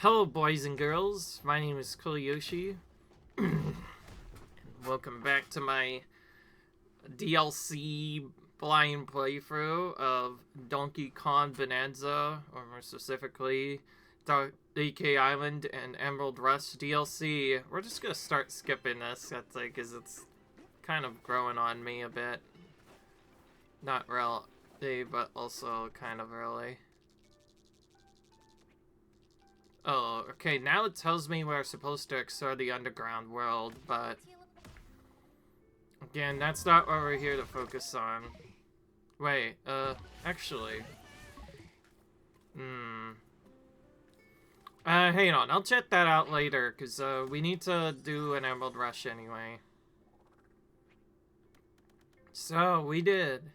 Hello, boys and girls. My name is Koyoshi. And welcome back to my DLC blind playthrough of Donkey Kong Bananza, or more specifically, DK Island and Emerald Rush DLC. We're just gonna start skipping this, that's like, because it's kind of growing on me a bit. Not really, but also kind of really. Oh, okay, now it tells me we're supposed to explore the underground world, but again, that's not what we're here to focus on. Wait, actually. Hang on, I'll check that out later, because, we need to do an Emerald Rush anyway. So, we did,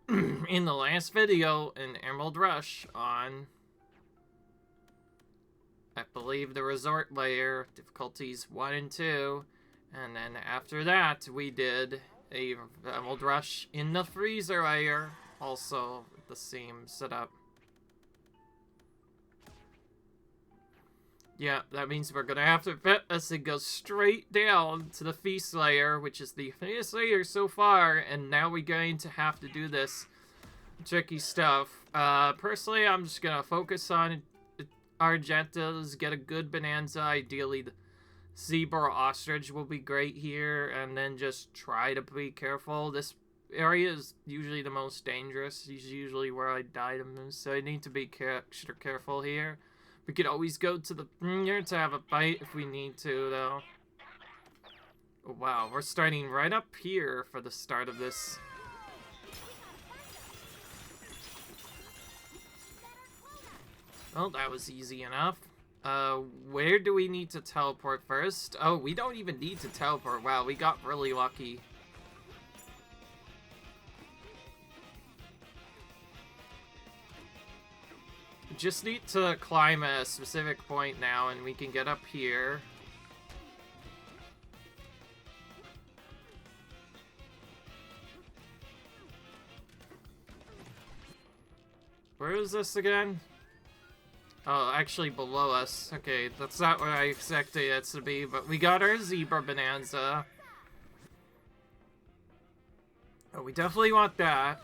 in the last video, an Emerald Rush on, I believe, the resort layer, difficulties 1 and 2, and then after that, we did a Emerald Rush in the freezer layer, also the same setup. Yeah, that means we're gonna have to fit us and go straight down to the feast layer, which is the funniest layer so far, and now we're going to have to do this tricky stuff. Personally, I'm just gonna focus on Argentas, get a good Bananza, ideally the zebra or ostrich will be great here, and then just try to be careful. This area is usually the most dangerous. This is usually where I die the most, so I need to be extra careful here. We could always go to the here to have a bite if we need to, though. Oh, wow, we're starting right up here for the start of this. Well, that was easy enough. Where do we need to teleport first? Oh, we don't even need to teleport. Wow, we got really lucky. We just need to climb a specific point now, and we can get up here. Where is this again? Oh, actually below us. Okay, that's not what I expected it to be, but we got our zebra Bananza. Oh, we definitely want that.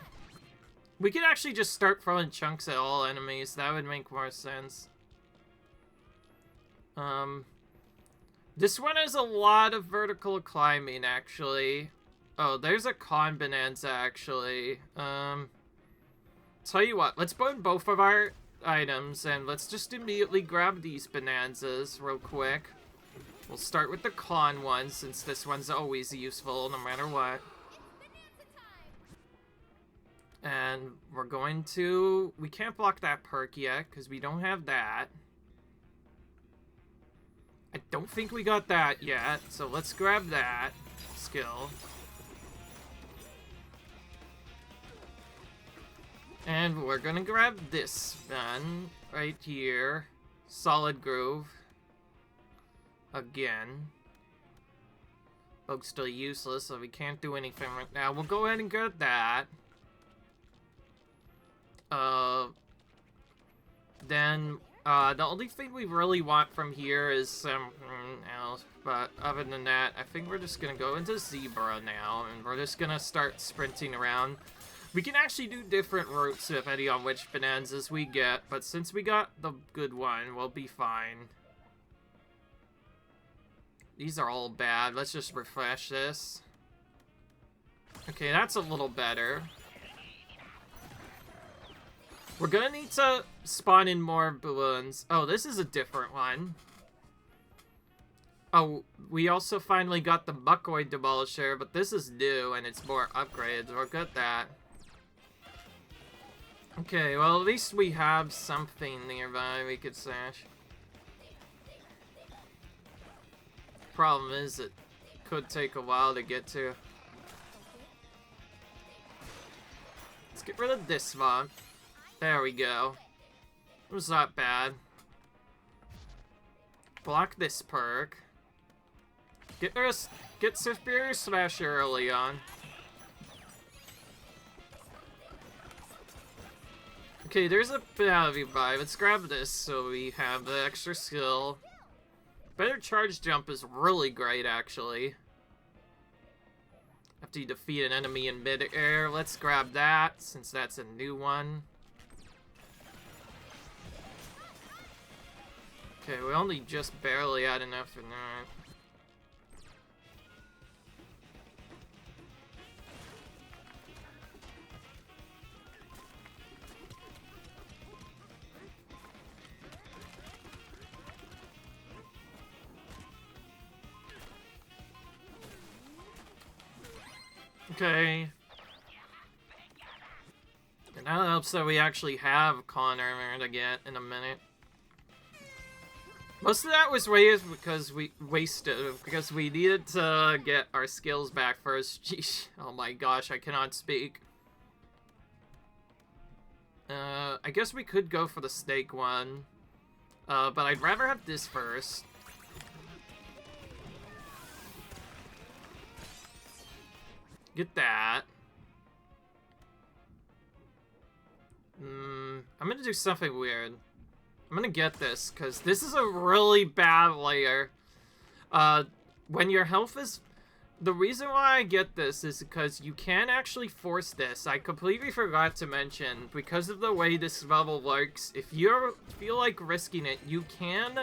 We could actually just start throwing chunks at all enemies. That would make more sense. This one has a lot of vertical climbing, actually. Oh, there's a Kong Bananza, actually. Tell you what, let's burn both of our items, and let's just immediately grab these Bananzas real quick. We'll start with the Kong one, since this one's always useful, no matter what. And we're going to... We can't block that perk yet, because we don't have that. I don't think we got that yet, so let's grab that skill. And we're gonna grab this gun right here. Solid Groove. Again. Boat's still useless, so we can't do anything right now. We'll go ahead and grab that. Then, the only thing we really want from here is something else. But other than that, I think we're just gonna go into Zebra now, and we're just gonna start sprinting around. We can actually do different routes depending on which Bananzas we get, but since we got the good one, we'll be fine. These are all bad. Let's just refresh this. Okay, that's a little better. We're gonna need to spawn in more balloons. Oh, this is a different one. Oh, we also finally got the Buckoid Demolisher, but this is new and it's more upgrades. We'll get that. Okay, well, at least we have something nearby we could stash. Problem is, it could take a while to get to. Let's get rid of this one. There we go. It was not bad. Block this perk. Get Superior Smash early on. Okay, there's a bounty buy. Let's grab this so we have the extra skill. Better charge jump is really great, actually. After you defeat an enemy in mid-air, let's grab that, since that's a new one. Okay, we only just barely had enough for that. Okay. And that helps that we actually have con armor to get in a minute. Most of that was wasted because we needed to get our skills back first. Jeez. Oh my gosh, I cannot speak. I guess we could go for the snake one. But I'd rather have this first. Get that. I'm gonna do something weird. I'm gonna get this, because this is a really bad layer. When your health is... The reason why I get this is because you can actually force this. I completely forgot to mention, because of the way this level works, if you feel like risking it, you can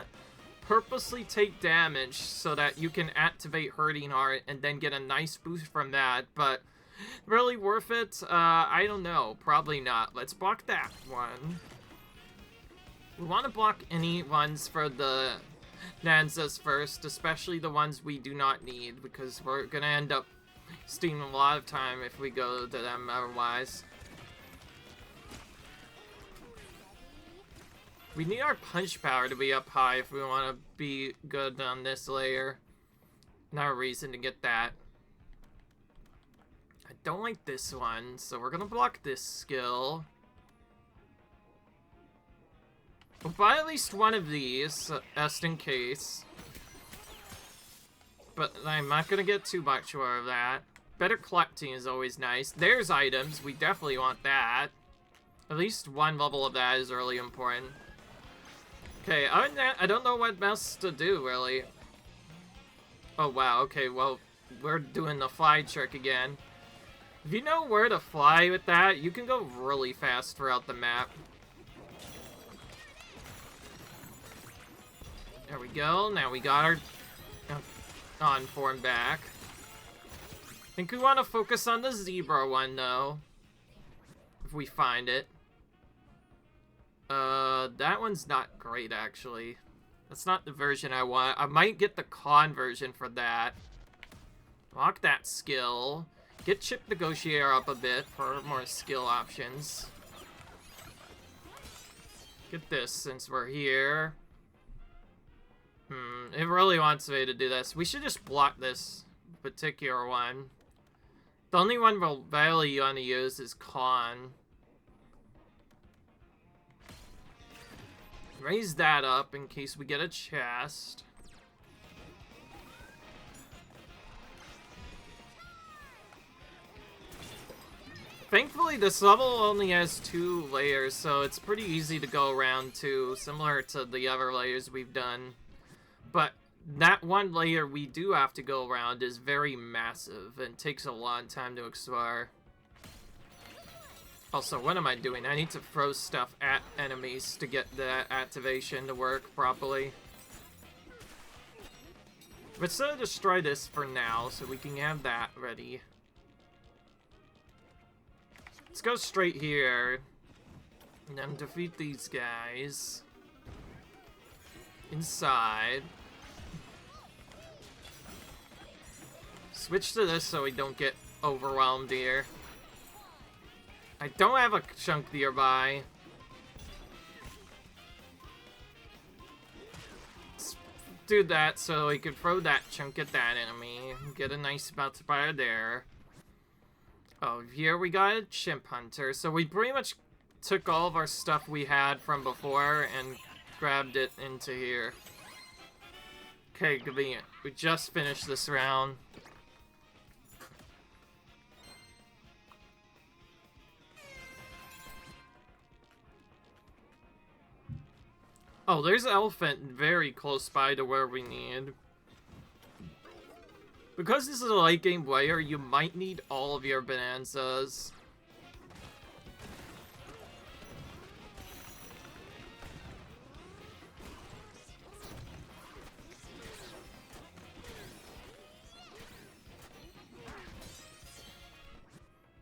purposely take damage so that you can activate Hurting Heart and then get a nice boost from that, but really worth it? I don't know. Probably not. Let's block that one. We want to block any ones for the Bananzas first, especially the ones we do not need, because we're gonna end up stealing a lot of time if we go to them otherwise. We need our punch power to be up high if we want to be good on this layer. No reason to get that. I don't like this one, so we're gonna block this skill. We'll buy at least one of these, just in case. But I'm not gonna get too much more of that. Better collecting is always nice. There's items, we definitely want that. At least one level of that is really important. Okay, other than that, I don't know what else to do, really. Oh, wow, okay, well, we're doing the fly trick again. If you know where to fly with that, you can go really fast throughout the map. There we go, now we got our on-form back. I think we want to focus on the zebra one, though. If we find it. That one's not great, actually. That's not the version I want. I might get the con version for that. Lock that skill. Get Chip Negotiator up a bit for more skill options. Get this since we're here. It really wants me to do this. We should just block this particular one. The only one we'll barely want to use is con. Raise that up in case we get a chest. Thankfully, this level only has 2 layers, so it's pretty easy to go around to, similar to the other layers we've done. But that one layer we do have to go around is very massive and takes a long time to explore. Also, what am I doing? I need to throw stuff at enemies to get the activation to work properly. Let's destroy this for now so we can have that ready. Let's go straight here. And then defeat these guys. Inside. Switch to this so we don't get overwhelmed here. I don't have a chunk nearby. Let's do that so we can throw that chunk at that enemy. Get a nice multiplier there. Oh, here we got a chimp hunter. So we pretty much took all of our stuff we had from before and grabbed it into here. Okay, convenient. We just finished this round. Oh, there's an elephant very close by to where we need. Because this is a late game player, you might need all of your Bananzas.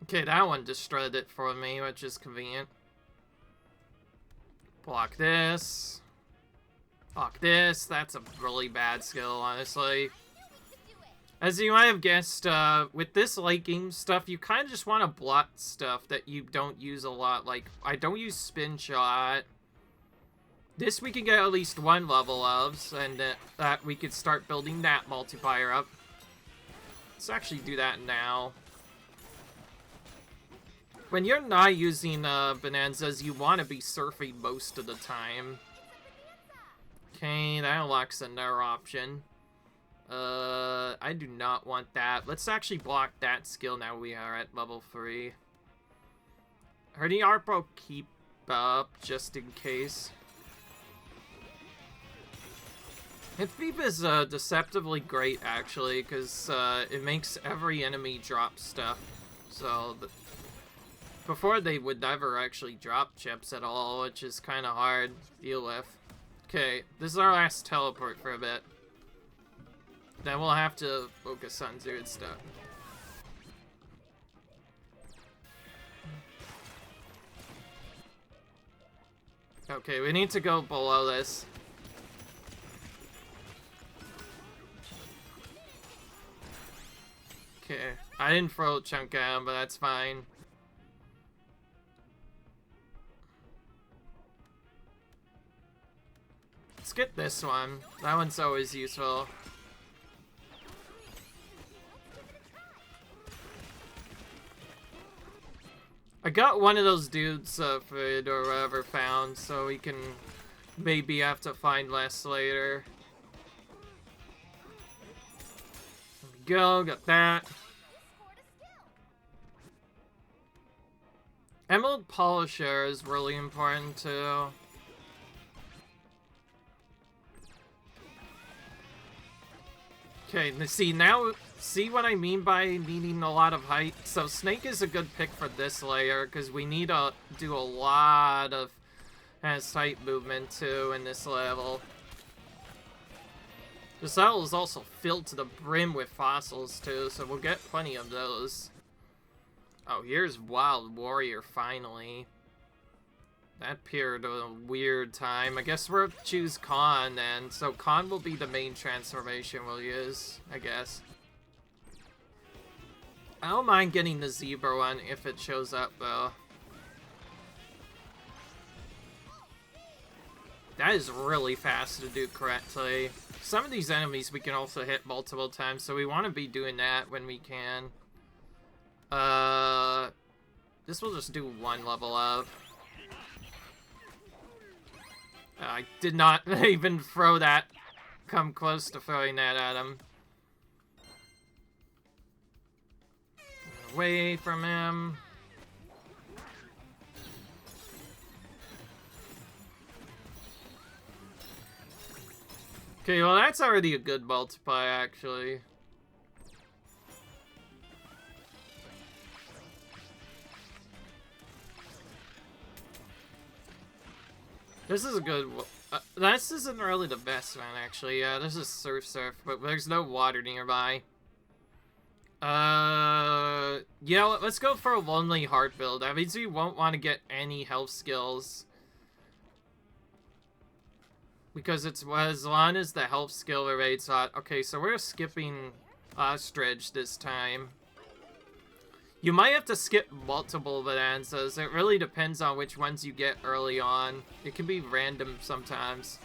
Okay, that one destroyed it for me, which is convenient. Block this. Block this. That's a really bad skill, honestly. As you might have guessed, with this late game stuff, you kind of just want to block stuff that you don't use a lot. Like, I don't use Spin Shot. This we can get at least one level of, and that we could start building that multiplier up. Let's actually do that now. When you're not using Bananzas, you want to be surfing most of the time. Okay, that unlocks another option. I do not want that. Let's actually block that skill now we are at level 3. Hurting Arpo keep up, just in case. Hit Thief is deceptively great, actually, because it makes every enemy drop stuff. So, before they would never actually drop chips at all, which is kind of hard to deal with. Okay, this is our last teleport for a bit. Then we'll have to focus on Zero stuff. Okay, we need to go below this. Okay, I didn't throw a chunk at him, but that's fine. Let's get this one. That one's always useful. I got one of those dudes food or whatever found, so we can maybe have to find less later. There we go, got that. Emerald Polisher is really important too. Okay, see what I mean by needing a lot of height? So Snake is a good pick for this layer, because we need to do a lot of height movement too in this level. This level is also filled to the brim with fossils too, so we'll get plenty of those. Oh, here's Wild Warrior finally. That appeared at a weird time. I guess we'll choose Khan then. So Khan will be the main transformation we'll use, I guess. I don't mind getting the zebra one if it shows up though. That is really fast to do correctly. Some of these enemies we can also hit multiple times, so we want to be doing that when we can. This will just do one level up. I did not even come close to throwing that at him. Away from him. Okay, well that's already a good multiply, actually. This is a good one. This isn't really the best one, actually. Yeah, this is Surf, but there's no water nearby. Yeah, let's go for a Lonely Heart build. That means we won't want to get any health skills. Because it's as long as the health skill remains hot. Okay, so we're skipping Ostrich this time. You might have to skip multiple Bananzas. It really depends on which ones you get early on. It can be random sometimes.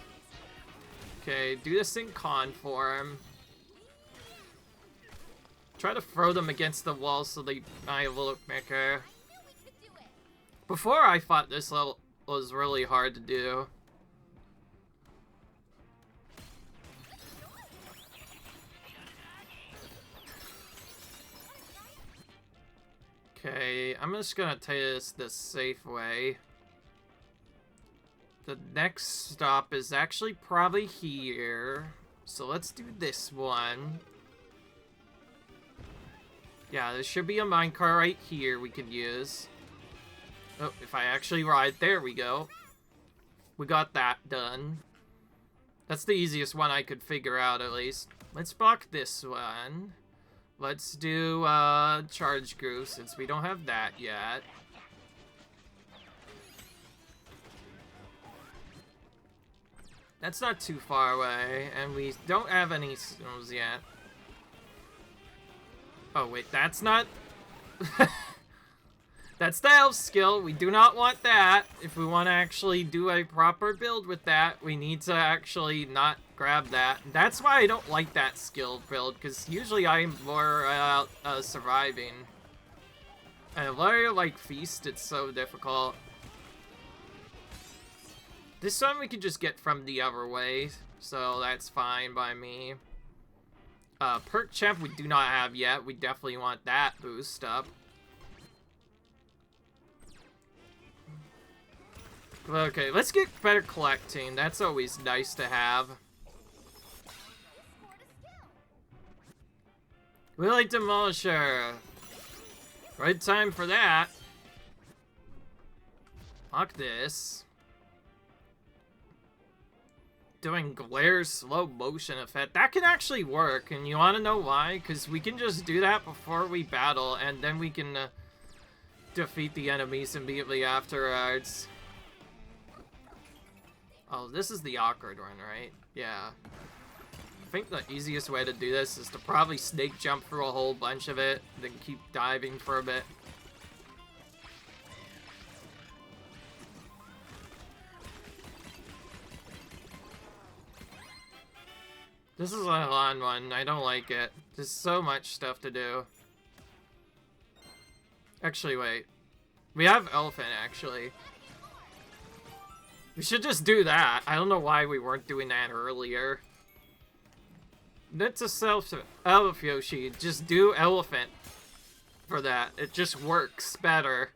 Okay, do this in Con form. Try to throw them against the wall so they might look bigger. Before I thought this level was really hard to do. Okay, I'm just gonna take this the safe way. The next stop is actually probably here. So let's do this one. Yeah, there should be a minecart right here we could use. Oh, if I actually ride, there we go. We got that done. That's the easiest one I could figure out, at least. Let's block this one. Let's do charge groove, since we don't have that yet. That's not too far away, and we don't have any snows yet. Oh, wait, that's not... That's the elf skill. We do not want that. If we want to actually do a proper build with that, we need to actually not grab that. That's why I don't like that skill build, because usually I'm more about surviving. And like Feast, it's so difficult. This one we can just get from the other way, so that's fine by me. Perk Champ we do not have yet. We definitely want that boost up. Okay, let's get better collecting. That's always nice to have. Willy Demolisher. Right time for that. Lock this. Doing glare slow motion effect. That can actually work, and you want to know why? Because we can just do that before we battle, and then we can defeat the enemies immediately afterwards. Oh, this is the awkward one, right? Yeah. I think the easiest way to do this is to probably snake jump through a whole bunch of it, then keep diving for a bit. This is a long one. I don't like it. There's so much stuff to do. Actually, wait. We have elephant, actually. We should just do that. I don't know why we weren't doing that earlier. That's a self-elephant Yoshi. Just do elephant for that. It just works better.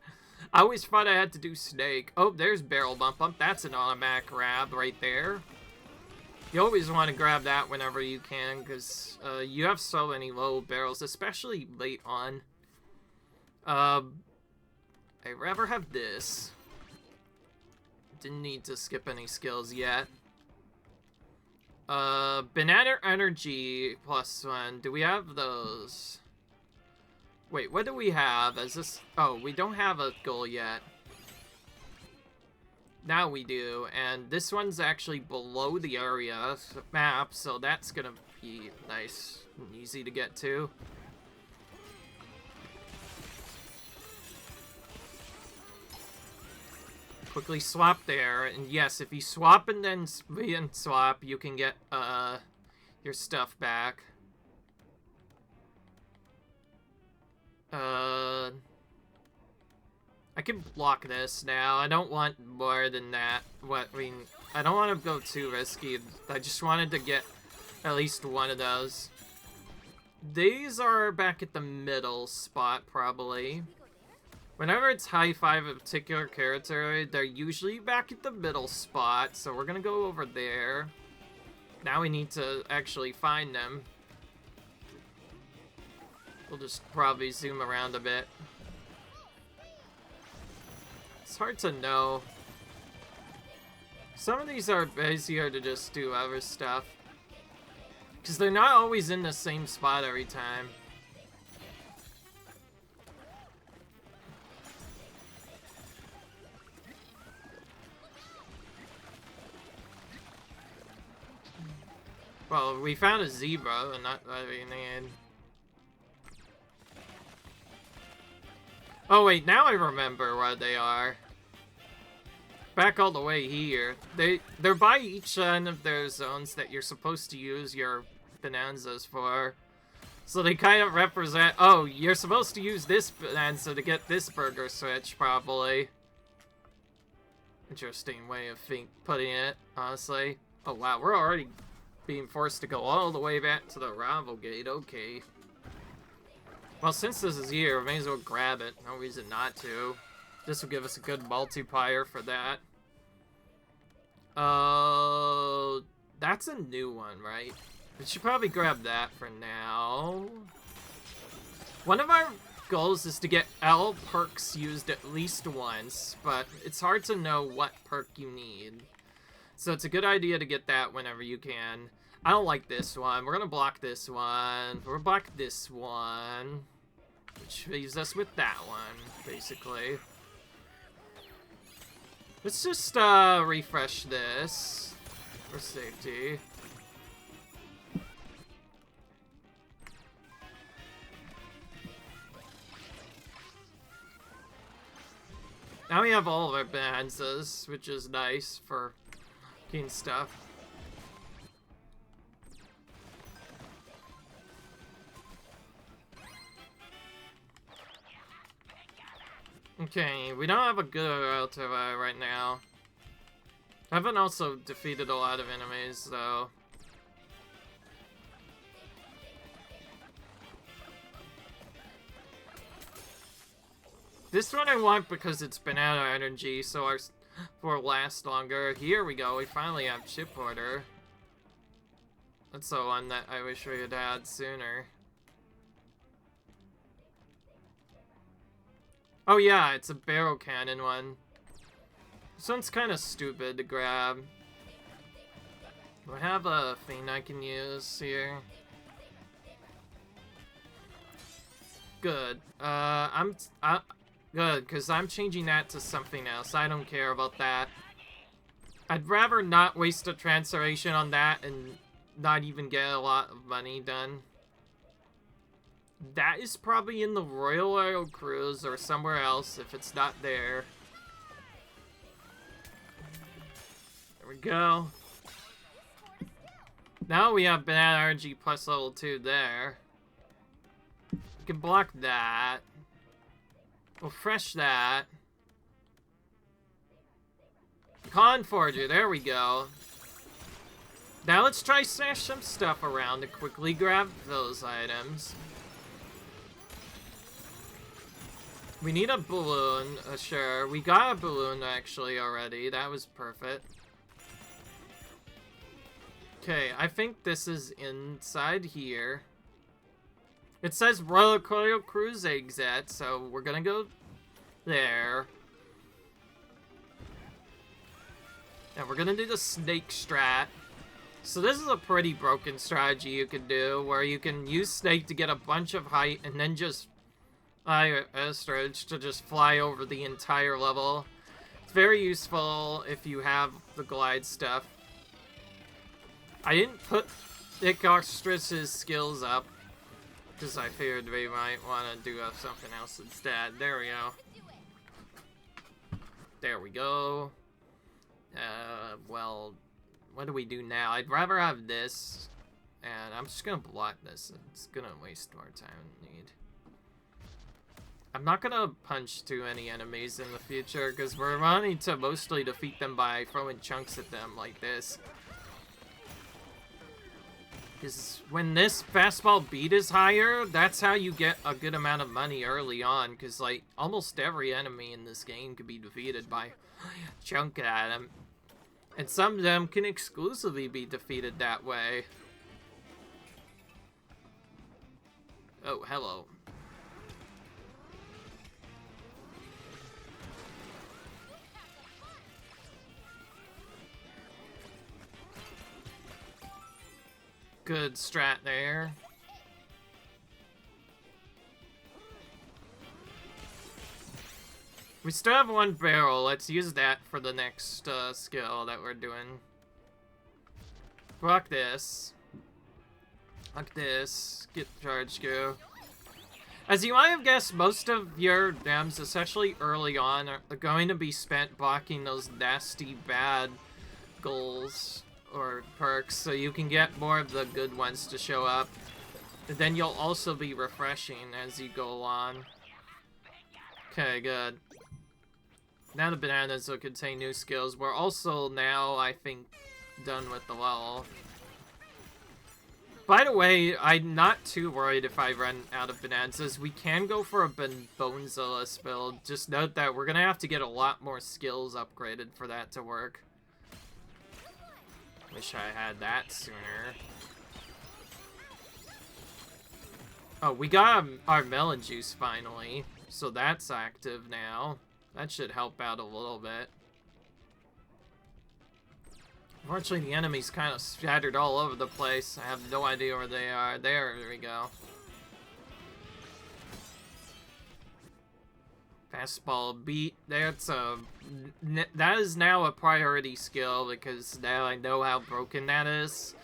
I always thought I had to do snake. Oh, there's barrel bump. That's an automatic grab right there. You always want to grab that whenever you can, because you have so many low barrels, especially late on. I'd rather have this. Didn't need to skip any skills yet. Banana energy +1. Do we have those? Wait, what do we have? Is this... Oh, we don't have a goal yet. Now we do, and this one's actually below the area map, so that's gonna be nice and easy to get to. Quickly swap there, and yes, if you swap and then swap, you can get your stuff back. I can block this now. I don't want more than that. I don't want to go too risky. I just wanted to get at least one of those. These are back at the middle spot, probably. Whenever it's high five a particular character, they're usually back at the middle spot, so we're gonna go over there. Now we need to actually find them. We'll just probably zoom around a bit. It's hard to know. Some of these are easier to just do other stuff, because they're not always in the same spot every time. Well, we found a zebra, and not what we need. Oh wait, now I remember what they are. Back all the way here. They're by each one of their zones that you're supposed to use your bonanzas for. So they kind of represent, oh, you're supposed to use this bonanza to get this burger switch, probably. Interesting way of putting it, honestly. Oh wow, we're already being forced to go all the way back to the rival gate, okay. Well, since this is here, we may as well grab it. No reason not to. This will give us a good multiplier for that. Oh, that's a new one, right? We should probably grab that for now. One of our goals is to get L perks used at least once, but it's hard to know what perk you need. So it's a good idea to get that whenever you can. I don't like this one. We're gonna block this one. We'll block this one. Which leaves us with that one, basically. Let's just refresh this for safety. Now we have all of our Bananzas, which is nice for getting stuff. Okay, we don't have a good relative right now. I haven't also defeated a lot of enemies, though. This one I want because it's banana energy, so our will last longer. Here we go, we finally have chip order. That's the one that I wish we had had sooner. Oh yeah, it's a barrel cannon one. This one's kind of stupid to grab. Do I have a thing I can use here? Good. Good, because I'm changing that to something else. I don't care about that. I'd rather not waste a transformation on that and not even get a lot of money done. That is probably in the Royal Oil Cruise or somewhere else if it's not there. There we go. Now we have Banana Energy plus level 2 there. We can block that. We'll fresh that. Con Forger, there we go. Now let's try stash some stuff around to quickly grab those items. We need a balloon, sure. We got a balloon actually already. That was perfect. Okay, I think this is inside here. It says Royal Cruise exit, so we're gonna go there. And we're gonna do the snake strat. So this is a pretty broken strategy you can do, where you can use snake to get a bunch of height and then just to just fly over the entire level. It's very useful if you have the glide stuff. I didn't put Nick Ostrich's skills up because I figured we might want to do something else instead. There we go. There we go. Well, what do we do now? I'd rather have this, and I'm just gonna block this. It's gonna waste more time than need. I'm not gonna punch too many enemies in the future because we're wanting to mostly defeat them by throwing chunks at them like this. Because when this fastball beat is higher, that's how you get a good amount of money early on. Because like almost every enemy in this game can be defeated by a chunk at them. And some of them can exclusively be defeated that way. Oh, hello. Good strat there. We still have one barrel. Let's use that for the next skill that we're doing. Block this. Block this. Get the charge go. As you might have guessed, most of your gems, especially early on, are going to be spent blocking those nasty bad goals or perks, so you can get more of the good ones to show up. And then you'll also be refreshing as you go along. Okay, good. Now the bananas will contain new skills. We're also now, I think, done with the level. By the way, I'm not too worried if I run out of Bananzas. We can go for a Bonezilla build. Just note that we're gonna have to get a lot more skills upgraded for that to work. Wish I had that sooner. Oh, we got our melon juice finally. So that's active now. That should help out a little bit. Unfortunately, the enemy's kind of scattered all over the place. I have no idea where they are. There we go. Fastball beat. That is now a priority skill because now I know how broken that is.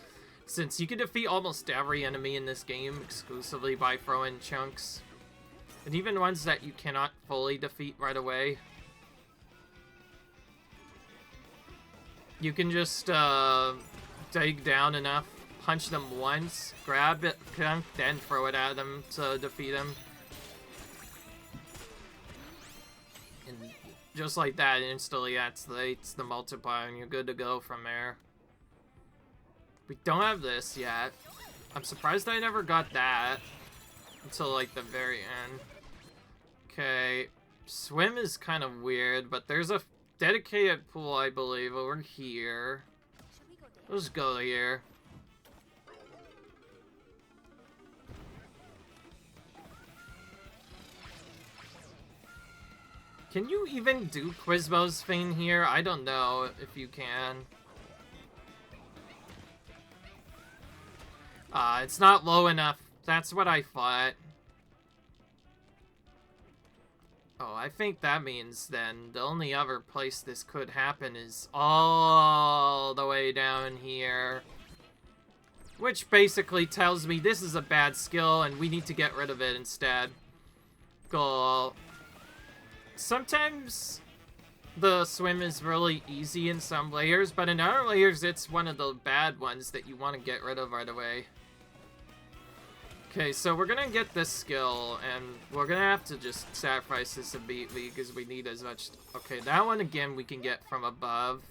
Since you can defeat almost every enemy in this game exclusively by throwing chunks. And even ones that you cannot fully defeat right away. You can just dig down enough, punch them once, grab it, then throw it at them to defeat them. And just like that, instantly activates the multiplier and you're good to go from there. We don't have this yet. I'm surprised I never got that until like the very end. Okay, swim is kind of weird, but there's a dedicated pool, I believe, over here. Let's go here. Can you even do Quizbo's thing here? I don't know if you can. It's not low enough. That's what I thought. Oh, I think that means then the only other place this could happen is all the way down here. Which basically tells me this is a bad skill and we need to get rid of it instead. Cool. Sometimes the swim is really easy in some layers, but in other layers it's one of the bad ones that you want to get rid of right away. Okay, so we're gonna get this skill, and we're gonna have to just sacrifice this immediately because we need as much. Okay, that one again we can get from above.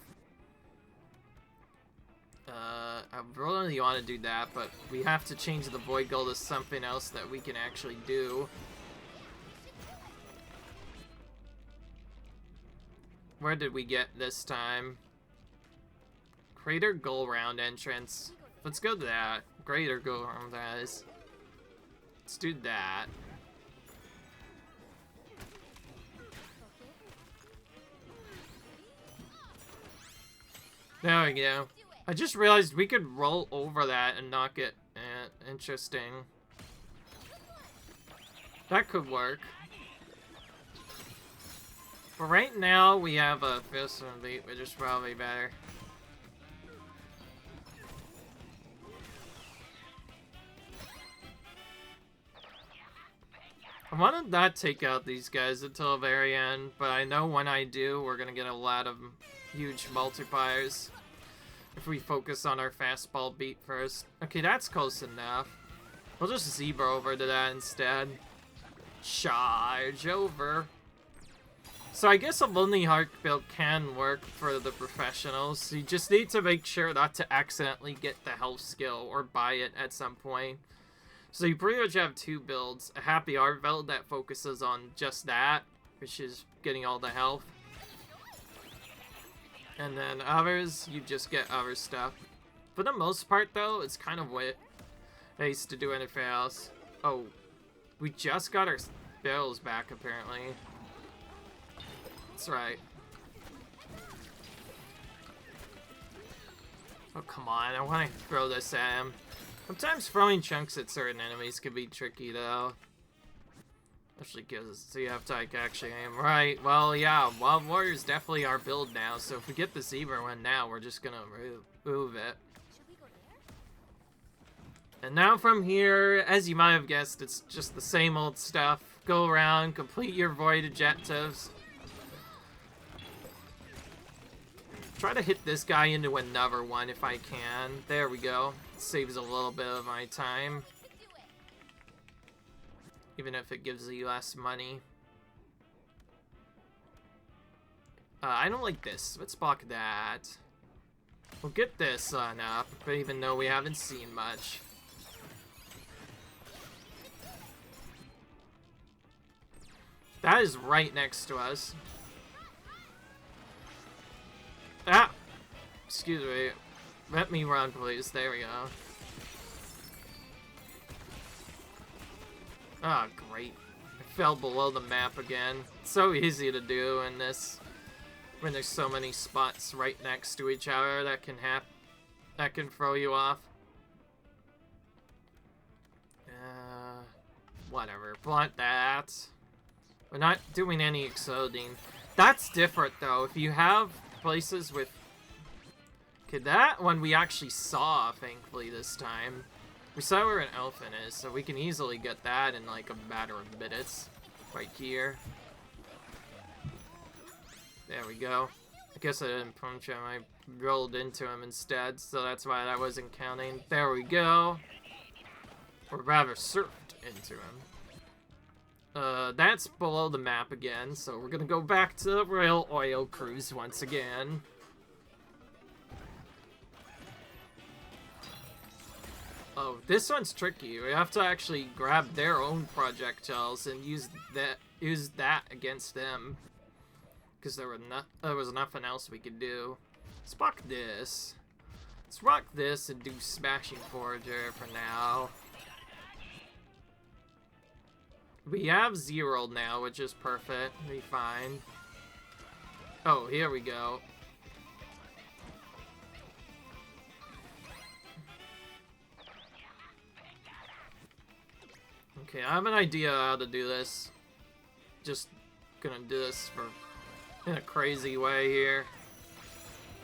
I really want to do that, but we have to change the void goal to something else that we can actually do. Where did we get this time? Crater goal round entrance. Let's go to that. Greater goal round, that is. Let's do that. There we go. I just realized we could roll over that and not get interesting. That could work. But right now we have a fist and beat, which is probably better. I want to not take out these guys until the very end, but I know when I do, we're going to get a lot of huge multipliers if we focus on our fastball beat first. Okay, that's close enough. We'll just zebra over to that instead. Charge over. So I guess a Lonely Heart build can work for the professionals. You just need to make sure not to accidentally get the health skill or buy it at some point. So you pretty much have two builds. A Happy Heart build that focuses on just that, which is getting all the health. And then others, you just get other stuff. For the most part though, it's kind of waste to do anything else. Oh, we just got our bills back apparently. That's right. Oh, come on. I want to throw this at him. Sometimes throwing chunks at certain enemies can be tricky, though. Especially because you have to like, actually aim right. Well, yeah, Wild Warrior is definitely our build now, so if we get the Zebra one now, we're just gonna move it. And now from here, as you might have guessed, it's just the same old stuff. Go around, complete your void objectives. Try to hit this guy into another one if I can. There we go. Saves a little bit of my time. Even if it gives you less money. I don't like this. Let's block that. We'll get this on up, but even though we haven't seen much. That is right next to us. Ah! Excuse me. Let me run, please. There we go. Ah, great. I fell below the map again. It's so easy to do in this when there's so many spots right next to each other that can throw you off. Whatever. Blunt that. We're not doing any exploding. That's different though. If you have places with... Okay, that one we actually saw, thankfully, this time. We saw where an elephant is, so we can easily get that in like a matter of minutes. Right here. There we go. I guess I didn't punch him, I rolled into him instead, so that's why that wasn't counting. There we go. Or rather, surfed into him. That's below the map again, so we're gonna go back to the Royal Oil Cruise once again. Oh, this one's tricky. We have to actually grab their own projectiles and use that against them. Because there was nothing else we could do. Let's rock this. Let's rock this and do Smashing Forager for now. We have 0 now, which is perfect. We'll be fine. Oh, here we go. Okay, I have an idea how to do this. Just gonna do this in a crazy way here.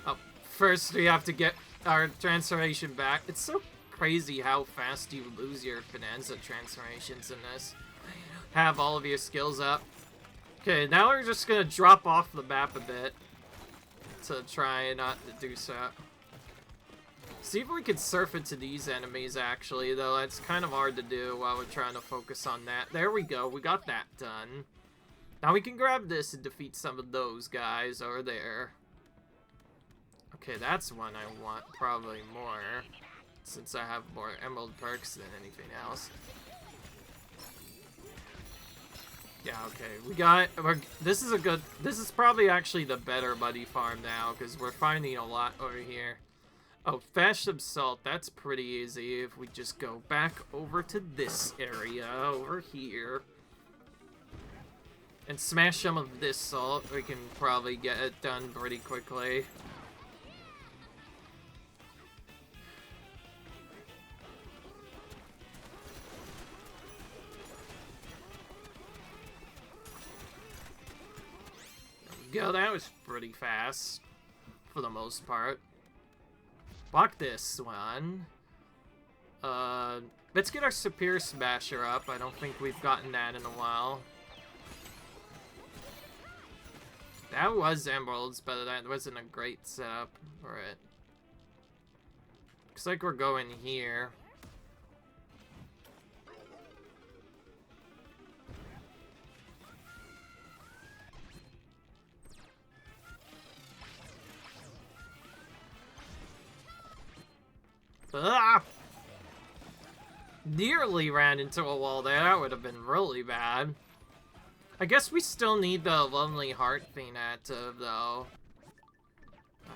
Oh, first we have to get our transformation back. It's so crazy how fast you lose your Bananza transformations in this. Have all of your skills up. Okay, now we're just gonna drop off the map a bit to try not to do so. See if we can surf into these enemies, actually, though that's kind of hard to do while we're trying to focus on that. There we go, we got that done. Now we can grab this and defeat some of those guys over there. Okay, that's one I want probably more, since I have more emerald perks than anything else. Yeah, okay, this is probably actually the better buddy farm now, because we're finding a lot over here. Oh, fast salt, that's pretty easy if we just go back over to this area over here. And smash some of this salt, we can probably get it done pretty quickly. Go, that was pretty fast for the most part. Block this one. Let's get our Superior Smasher up. I don't think we've gotten that in a while. That was emeralds, but that wasn't a great setup for it. Looks like we're going here. Ah! Nearly ran into a wall there. That would have been really bad. I guess we still need the Lonely Heart thing active, though. I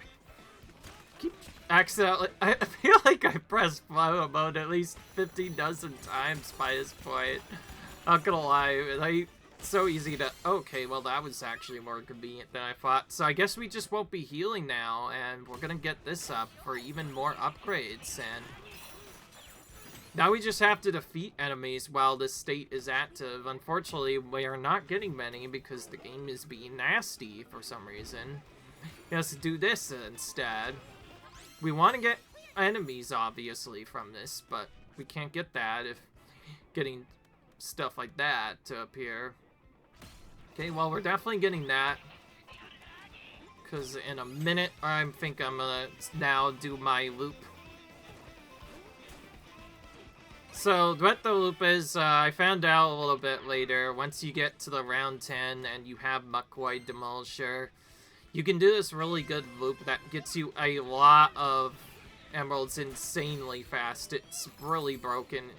keep accidentally... I feel like I pressed flow mode at least 15 dozen times by this point. Not gonna lie, so easy to... Okay, well that was actually more convenient than I thought. So I guess we just won't be healing now, and we're gonna get this up for even more upgrades, and... Now we just have to defeat enemies while this state is active. Unfortunately, we are not getting many because the game is being nasty for some reason. We have to do this instead. We want to get enemies, obviously, from this, but we can't get that if getting stuff like that to appear. Okay, well, we're definitely getting that. Because in a minute, I think I'm gonna now do my loop. So, what the loop is, I found out a little bit later, once you get to the round 10 and you have Muckwoy Demolisher, you can do this really good loop that gets you a lot of emeralds insanely fast. It's really broken.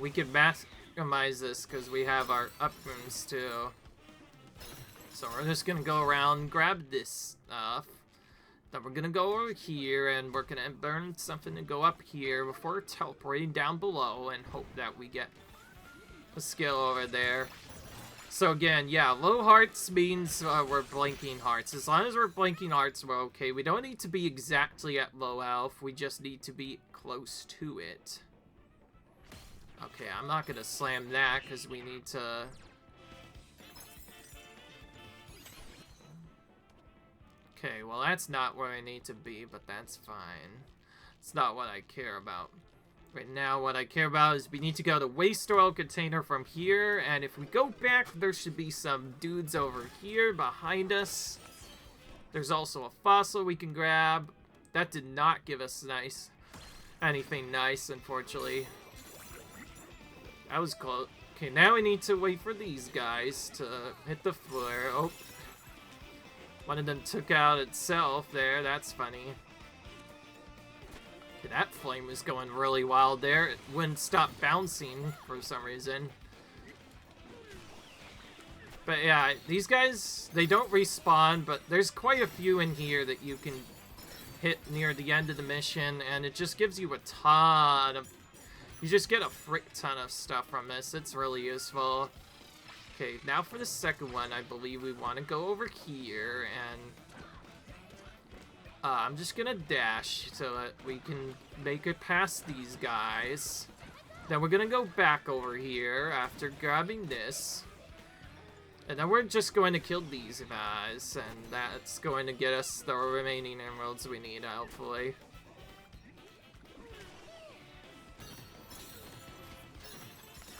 We can maximize this because we have our upgrades too. So we're just gonna go around, grab this stuff, Then we're gonna go over here, and we're gonna burn something to go up here before teleporting down below, and hope that we get a skill over there. So again, yeah, low hearts means we're blinking hearts. As long as we're blinking hearts, we're okay. We don't need to be exactly at low health. We just need to be close to it. Okay, I'm not gonna slam that because we need to... Okay, well that's not where I need to be, but that's fine. It's not what I care about. Right now, what I care about is we need to go to waste oil container from here, and if we go back, there should be some dudes over here behind us. There's also a fossil we can grab. That did not give us anything nice, unfortunately. That was close. Okay, now we need to wait for these guys to hit the flare. Oh. One of them took out itself there. That's funny. Okay, that flame was going really wild there. It wouldn't stop bouncing for some reason. But yeah, these guys, they don't respawn, but there's quite a few in here that you can hit near the end of the mission, and it just gives you a ton of... You just get a frick ton of stuff from this. It's really useful. Okay, now for the second one, I believe we want to go over here, and I'm just gonna dash so that we can make it past these guys. Then we're gonna go back over here after grabbing this, and then we're just going to kill these guys, and that's going to get us the remaining emeralds we need, hopefully.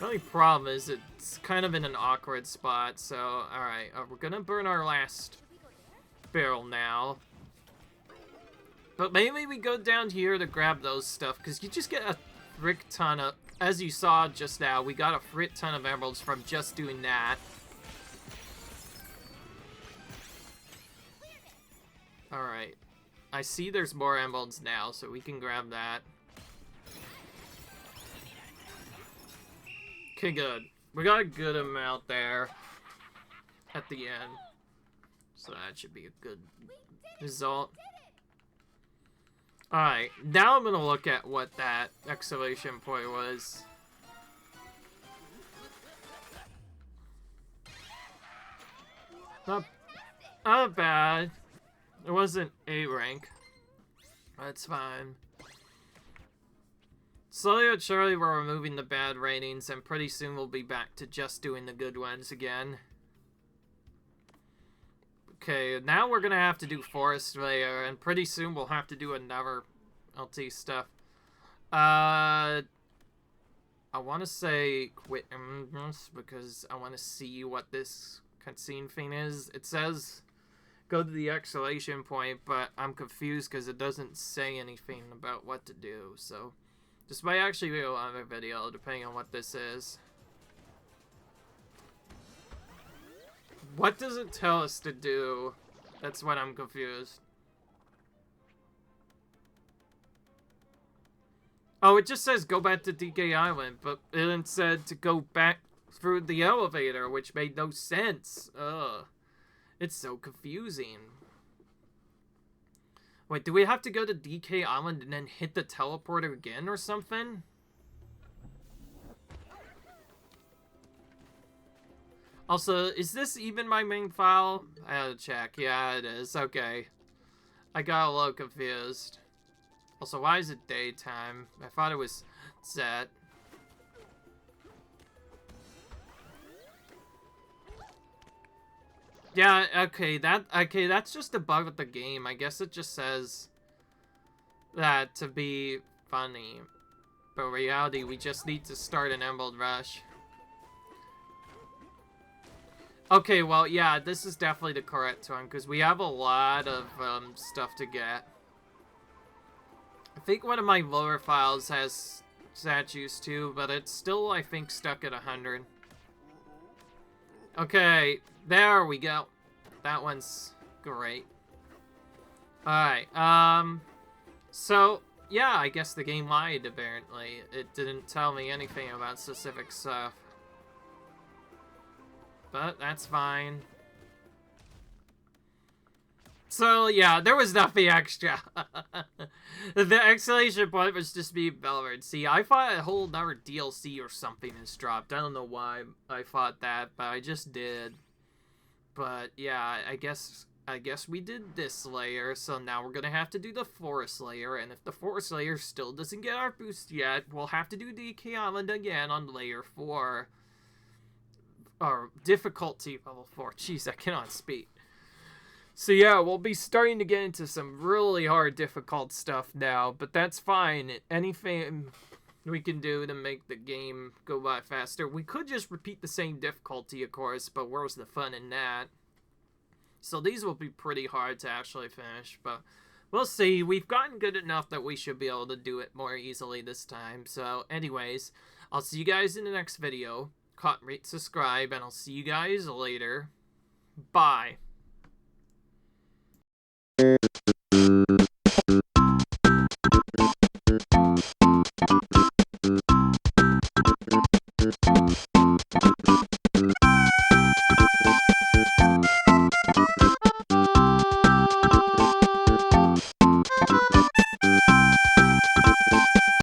The only problem is it's kind of in an awkward spot, so alright, we're gonna burn our last barrel now. But maybe we go down here to grab those stuff, because you just get a frick ton of, as you saw just now, we got a frick ton of emeralds from just doing that. Alright, I see there's more emeralds now, so we can grab that. Okay, good. We got a good amount there at the end. So that should be a good result. Alright, now I'm going to look at what that exclamation point was. Not bad. It wasn't A rank. That's fine. Slowly but surely we're removing the bad ratings, and pretty soon we'll be back to just doing the good ones again. Okay, now we're gonna have to do Forest Layer, and pretty soon we'll have to do another LT stuff. I want to say quit because I want to see what this cutscene thing is. It says go to the exclamation point, but I'm confused because it doesn't say anything about what to do, so... This might actually be another video, depending on what this is. What does it tell us to do? That's what I'm confused. Oh, it just says go back to DK Island, but it said to go back through the elevator, which made no sense. Ugh. It's so confusing. Wait, do we have to go to DK Island and then hit the teleporter again or something? Also, is this even my main file? I had to check. Yeah, it is. Okay. I got a little confused. Also, why is it daytime? I thought it was set. Yeah, okay, that's just a bug with the game. I guess it just says that to be funny. But in reality, we just need to start an Emerald Rush. Okay, well, yeah, this is definitely the correct one, because we have a lot of stuff to get. I think one of my lower files has statues too, but it's still, I think, stuck at 100. Okay, there we go. That one's great. Alright, so, yeah, I guess the game lied, apparently. It didn't tell me anything about specific stuff. But that's fine. So, yeah, there was nothing extra. The exclamation point was just being Bellerin. See, I thought a whole another DLC or something has dropped. I don't know why I thought that, but I just did. But, yeah, I guess we did this layer, so now we're gonna have to do the forest layer, and if the forest layer still doesn't get our boost yet, we'll have to do the Island again on layer 4. Or difficulty level 4. Jeez, I cannot speak. So yeah, we'll be starting to get into some really hard, difficult stuff now, but that's fine. Anything we can do to make the game go by faster. We could just repeat the same difficulty, of course, but where's the fun in that? So these will be pretty hard to actually finish, but we'll see. We've gotten good enough that we should be able to do it more easily this time. So anyways, I'll see you guys in the next video. Comment, rate, subscribe, and I'll see you guys later. Bye.